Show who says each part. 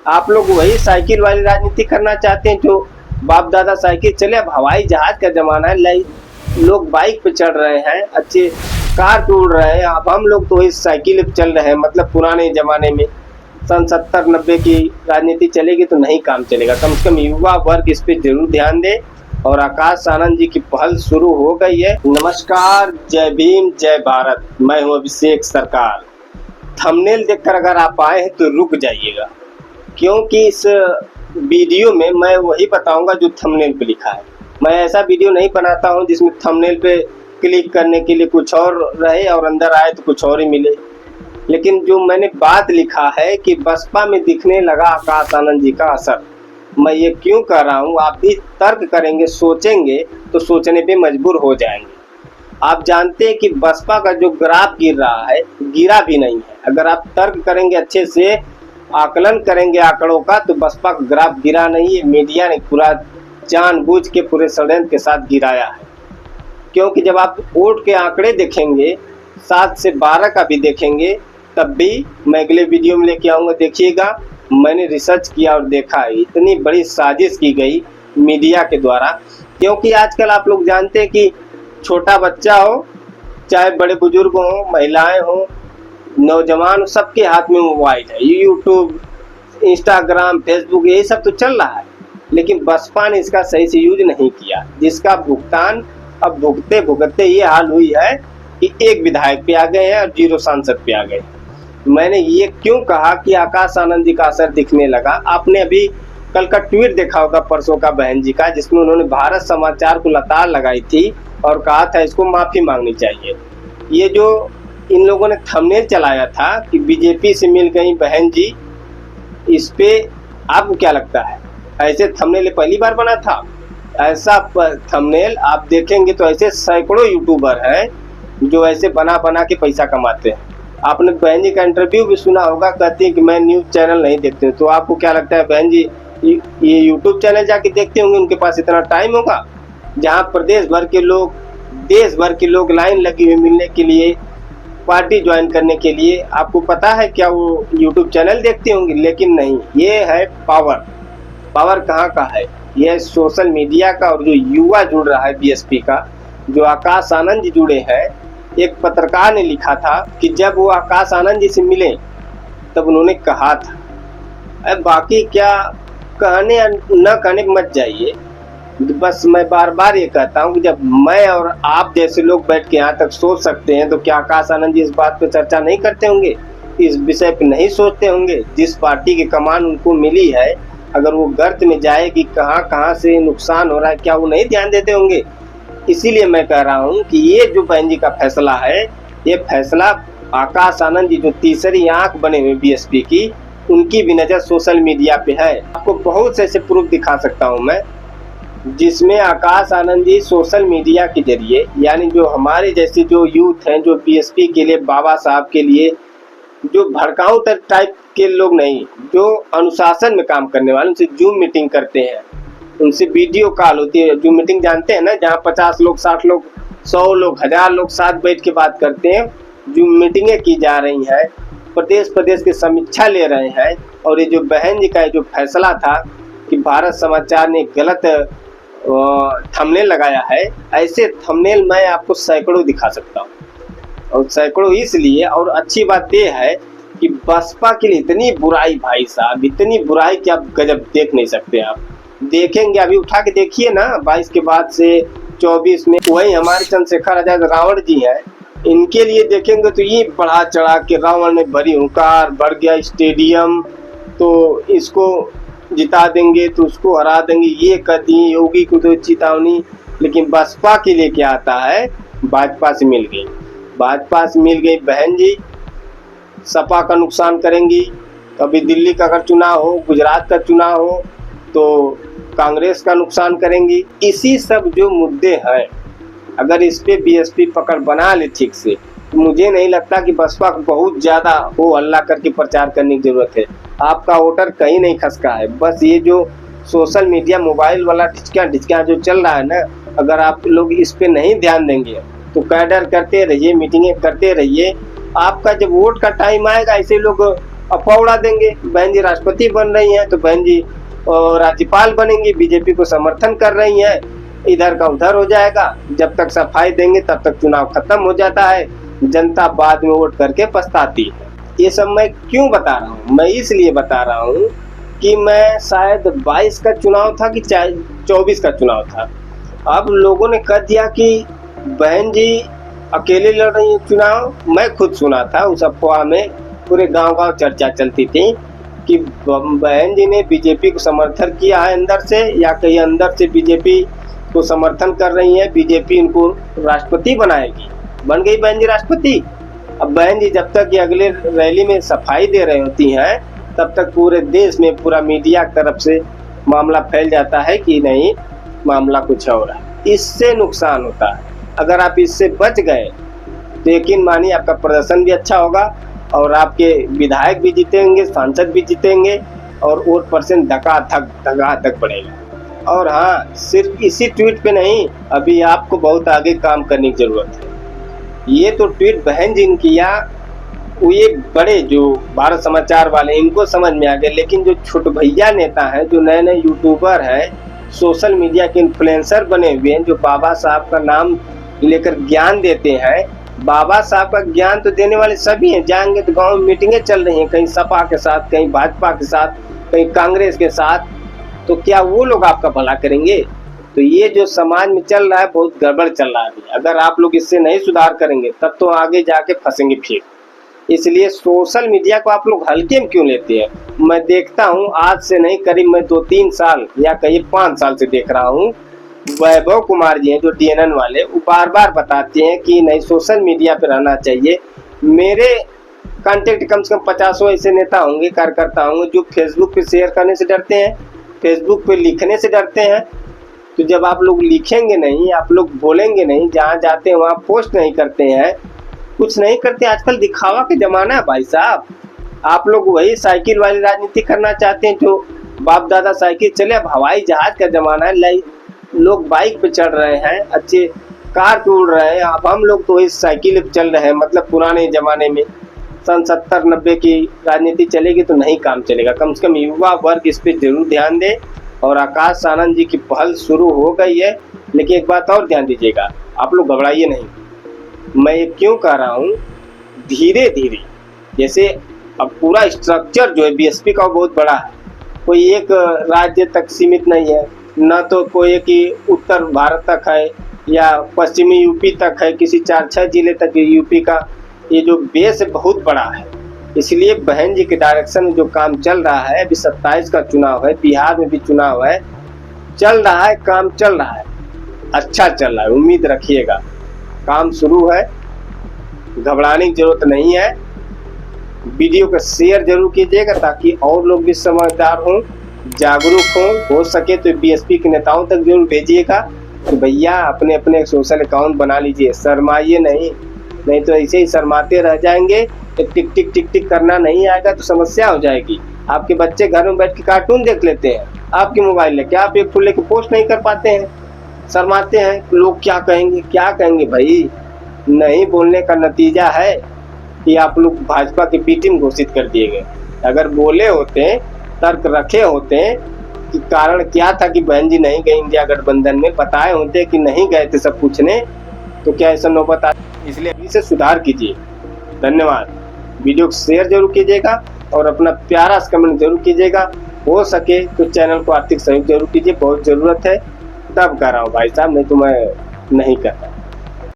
Speaker 1: आप लोग वही साइकिल वाली राजनीति करना चाहते हैं जो बाप दादा साइकिल चले। अब हवाई जहाज का जमाना है, लोग बाइक पे चढ़ रहे हैं, अच्छे कार पे उड़ रहे हैं। अब हम लोग तो इस साइकिल पे चल रहे हैं। मतलब पुराने जमाने में सन 70-90 की राजनीति चलेगी तो नहीं काम चलेगा। कम से कम युवा वर्ग इस पे जरूर ध्यान दे। और आकाश आनंद जी की पहल शुरू हो गई है। नमस्कार, जय भीम, जय भारत। मैं हूं अभिषेक सरकार। थंबनेल देखकर अगर आप आए हैं तो रुक जाइएगा, क्योंकि इस वीडियो में मैं वही बताऊंगा जो थंबनेल पे लिखा है। मैं ऐसा वीडियो नहीं बनाता हूं जिसमें थंबनेल पे क्लिक करने के लिए कुछ और रहे और अंदर आए तो कुछ और ही मिले। लेकिन जो मैंने बात लिखा है कि बसपा में दिखने लगा आकाश आनंद जी का असर, मैं ये क्यों कह रहा हूँ आप भी तर्क करेंगे, सोचेंगे तो सोचने पे मजबूर हो जाएंगे। आप जानते हैं कि बसपा का जो ग्राफ गिर रहा है, गिरा भी नहीं है। अगर आप तर्क करेंगे, अच्छे से आकलन करेंगे आंकड़ों का, तो बसपा का ग्राफ गिरा नहीं है। मीडिया ने पूरा जानबूझ के पूरे षड्यंत्र के साथ गिराया है। क्योंकि जब आप वोट के आंकड़े देखेंगे, 7 से 12 का भी देखेंगे, तब भी मैं अगले वीडियो में लेके आऊँगा। देखिएगा, मैंने रिसर्च किया और देखा है इतनी बड़ी साजिश की गई मीडिया के द्वारा। क्योंकि आजकल आप लोग जानते हैं कि छोटा बच्चा हो, चाहे बड़े बुजुर्ग हो, महिलाएं हो, नौजवान, सबके हाथ में मोबाइल है। यूट्यूब, इंस्टाग्राम, फेसबुक, यही सब तो चल रहा है। लेकिन बसपा ने इसका सही से यूज नहीं किया, जिसका भुगतान अब भुगते भुगते ये हाल हुई है कि एक विधायक पे आ गए हैं और 0 सांसद पे आ गए। मैंने ये क्यों कहा कि आकाश आनंद जी का असर दिखने लगा। आपने अभी कल का ट्वीट देखा होगा, परसों का, बहन जी का, जिसमें उन्होंने भारत समाचार को लताड़ लगाई थी और कहा था इसको माफी मांगनी चाहिए। ये जो इन लोगों ने थंबनेल चलाया था कि बीजेपी से मिल गई बहन जी, इस पे आपको क्या लगता है? ऐसे थंबनेल पहली बार बना था? ऐसा थंबनेल आप देखेंगे तो ऐसे सैकड़ों यूट्यूबर हैं जो ऐसे बना बना के पैसा कमाते हैं। आपने बहन जी का इंटरव्यू भी सुना होगा, कहती है कि मैं न्यूज़ चैनल नहीं देखती हूँ। तो आपको क्या लगता है बहन जी ये यूट्यूब चैनल जाके देखते होंगे? उनके पास इतना टाइम होगा? जहाँ प्रदेश भर के लोग, देश भर के लोग लाइन लगी हुई मिलने के लिए, पार्टी ज्वाइन करने के लिए, आपको पता है क्या वो यूट्यूब चैनल देखते होंगे? लेकिन नहीं, ये है पावर। पावर कहाँ का है? यह सोशल मीडिया का। और जो युवा जुड़ रहा है बीएसपी का, जो आकाश आनंद जी जुड़े हैं, एक पत्रकार ने लिखा था कि जब वो आकाश आनंद जी से मिले तब उन्होंने कहा था, अब बाकी क्या कहने न कहने मत जाइए, बस मैं बार बार ये कहता हूँ कि जब मैं और आप जैसे लोग बैठ के यहाँ तक सोच सकते हैं तो क्या आकाश आनंद जी इस बात पे चर्चा नहीं करते होंगे? इस विषय पे नहीं सोचते होंगे? जिस पार्टी की कमान उनको मिली है, अगर वो गर्त में जाए कि कहाँ कहाँ से नुकसान हो रहा है, क्या वो नहीं ध्यान देते होंगे? इसीलिए मैं कह रहा हूँ कि ये जो बहन जी का फैसला है, ये फैसला आकाश आनंद जी जो तीसरी आंख बने हुए बीएसपी की, उनकी भी नज़र सोशल मीडिया पे है। आपको बहुत से ऐसे प्रूफ दिखा सकता हूँ मैं, जिसमें आकाश आनंद जी सोशल मीडिया के जरिए, यानी जो हमारे जैसे जो यूथ हैं, जो बीएसपी के लिए, बाबा साहब के लिए, जो भड़काऊ टाइप के लोग नहीं, जो अनुशासन में काम करने वाले, उनसे जूम मीटिंग करते हैं, उनसे वीडियो कॉल होती है। जूम मीटिंग जानते हैं ना, जहाँ 50 लोग, 60 लोग, 100 लोग, 1000 लोग साथ बैठ के बात करते हैं। जूम मीटिंगें की जा रही हैं, प्रदेश प्रदेश की समीक्षा ले रहे हैं। और ये जो बहन जी का जो फैसला था कि भारत समाचार ने गलत थंबनेल लगाया है, ऐसे थंबनेल मैं आपको सैकड़ों दिखा सकता हूँ। और सैकड़ों इसलिए, और अच्छी बात यह है कि बसपा के लिए इतनी बुराई, भाई साहब, इतनी बुराई कि आप गजब देख नहीं सकते। आप देखेंगे, अभी उठा के देखिए ना, 22 के बाद से 24 में वही हमारे चंद्रशेखर आजाद रावण जी हैं, इनके लिए देखेंगे तो ये बढ़ा चढ़ा के रावण ने भरी हुंकार, बढ़ गया स्टेडियम, तो इसको जिता देंगे तो उसको हरा देंगे, ये कहती है योगी को तो चेतावनी। लेकिन बसपा के लिए क्या आता है? भाजपा से मिल गई, भाजपा से मिल गई बहन जी, सपा का नुकसान करेंगी। कभी दिल्ली का अगर चुनाव हो, गुजरात का चुनाव हो, तो कांग्रेस का नुकसान करेंगी। इसी सब जो मुद्दे हैं, अगर इस पे बीएसपी पकड़ बना ले ठीक से, तो मुझे नहीं लगता कि बसपा को बहुत ज़्यादा हो हल्ला करके प्रचार करने की जरूरत है। आपका वोटर कहीं नहीं खसका है। बस ये जो सोशल मीडिया, मोबाइल वाला ढिचका जो चल रहा है ना, अगर आप लोग इस पे नहीं ध्यान देंगे तो कैडर करते रहिए, मीटिंगें करते रहिए। आपका जब वोट का टाइम आएगा, ऐसे लोग अफवाह उड़ा देंगे, बहन जी राष्ट्रपति बन रही हैं तो बहन जी राज्यपाल बनेंगी, बीजेपी को समर्थन कर रही हैं, इधर का उधर हो जाएगा। जब तक सफाई देंगे तब तक चुनाव खत्म हो जाता है, जनता बाद में वोट करके पछताती है। ये सब मैं क्यों बता रहा हूँ? मैं इसलिए बता रहा हूँ कि मैं शायद 22 का चुनाव था कि 24 का चुनाव था, अब लोगों ने कह दिया कि बहन जी अकेले लड़ रही है चुनाव। मैं खुद सुना था उस अफवाह में, पूरे गांव-गांव चर्चा चलती थी कि बहन जी ने बीजेपी को समर्थन किया है अंदर से, या कहीं अंदर से बीजेपी को समर्थन कर रही है, बीजेपी इनको राष्ट्रपति बनाएगी। बन गई बहन जी राष्ट्रपति। अब बहन जी जब तक ये अगले रैली में सफाई दे रही होती हैं तब तक पूरे देश में पूरा मीडिया की तरफ से मामला फैल जाता है कि नहीं, मामला कुछ और है। इससे नुकसान होता है। अगर आप इससे बच गए तो यकीन मानिए आपका प्रदर्शन भी अच्छा होगा और आपके विधायक भी जीतेंगे, सांसद भी जीतेंगे और वोट परसेंट धकाधक बढ़ेगा। और हाँ, सिर्फ इसी ट्वीट पे नहीं, अभी आपको बहुत आगे काम करने की जरूरत है। ये तो ट्वीट बहन जी ने किया, वो ये बड़े जो भारत समाचार वाले इनको समझ में आ गए, लेकिन जो छोटे भैया नेता हैं, जो नए नए यूट्यूबर हैं, सोशल मीडिया के इन्फ्लुएंसर बने हुए हैं, जो बाबा साहब का नाम लेकर ज्ञान देते हैं, बाबा साहब का ज्ञान तो देने वाले सभी हैं। जाएंगे तो गांव में मीटिंगें चल रही हैं, कहीं सपा के साथ, कहीं भाजपा के साथ, कहीं कांग्रेस के साथ, तो क्या वो लोग आपका भला करेंगे? तो ये जो समाज में चल रहा है बहुत गड़बड़ चल रहा है। अगर आप लोग इससे नहीं सुधार करेंगे तब तो आगे जाके फंसेंगे फिर। इसलिए सोशल मीडिया को आप लोग हल्के में क्यों लेते हैं? मैं देखता हूँ, आज से नहीं करीब मैं 2-3 साल या कहीं 5 साल से देख रहा हूँ, वैभव कुमार जी हैं जो DNN वाले, वो बार बार बताते हैं कि नहीं सोशल मीडिया पे रहना चाहिए। मेरे कांटेक्ट कम से कम 50 ऐसे नेता होंगे, कार्यकर्ता होंगे जो फेसबुक पे शेयर करने से डरते हैं, फेसबुक पे लिखने से डरते हैं। तो जब आप लोग लिखेंगे नहीं, आप लोग बोलेंगे नहीं, जहाँ जाते हैं वहाँ पोस्ट नहीं करते हैं, कुछ नहीं करते। आजकल दिखावा का जमाना है भाई साहब। आप लोग वही साइकिल वाली राजनीति करना चाहते हैं जो बाप दादा साइकिल चले। अब हवाई जहाज का जमाना है, लोग बाइक पे चढ़ रहे हैं, अच्छे कार पे उड़ रहे हैं। अब हम लोग तो वही साइकिल पे चल रहे हैं। मतलब पुराने जमाने में सन 70-90 की राजनीति चलेगी तो नहीं काम चलेगा। कम से कम युवा वर्ग इस पर जरूर ध्यान दे। और आकाश आनंद जी की पहल शुरू हो गई है, लेकिन एक बात और ध्यान दीजिएगा, आप लोग घबराइए नहीं। मैं ये क्यों कह रहा हूँ, धीरे धीरे, जैसे अब पूरा स्ट्रक्चर जो है BSP का बहुत बड़ा है, कोई एक राज्य तक सीमित नहीं है, न तो कोई एक उत्तर भारत तक है या पश्चिमी यूपी तक है, किसी 4-6 जिले तक यूपी का ये जो बेस है बहुत बड़ा है। इसलिए बहन जी के डायरेक्शन में जो काम चल रहा है, अभी 27 का चुनाव है, बिहार में भी चुनाव है, चल रहा है, काम चल रहा है, अच्छा चल रहा है, उम्मीद रखिएगा। काम शुरू है, घबराने की जरूरत नहीं है। वीडियो को शेयर जरूर कीजिएगा ताकि और लोग भी समझदार हों, जागरूक हो सके तो BSP के नेताओं तक जरूर भेजिएगा कि भैया अपने अपने सोशल अकाउंट बना लीजिए, शर्माइए नहीं तो ऐसे ही शर्माते रह जाएंगे। टिक टिक टिक टिक करना नहीं आएगा तो समस्या हो जाएगी। आपके बच्चे घर में बैठ के कार्टून देख लेते हैं, आपके मोबाइल लेके, आप एक फुल लेके पोस्ट नहीं कर पाते हैं, शर्माते हैं। लोग क्या कहेंगे भाई। नहीं बोलने का नतीजा है कि आप लोग भाजपा की बी टीम घोषित कर दिए गए। अगर बोले होते, तर्क रखे होते कि कारण क्या था कि बहन जी नहीं गई इंडिया गठबंधन में, बताए होते कि नहीं गए थे सब पूछने, तो क्या ऐसा नौबत आ। इसलिए अभी से सुधार कीजिए। धन्यवाद। वीडियो को शेयर जरूर कीजिएगा और अपना प्यारा सा कमेंट जरूर कीजिएगा। हो सके तो चैनल को आर्थिक सहयोग जरूर कीजिए, बहुत ज़रूरत है। तब कर रहा हूँ भाई साहब, नहीं तो मैं नहीं करता।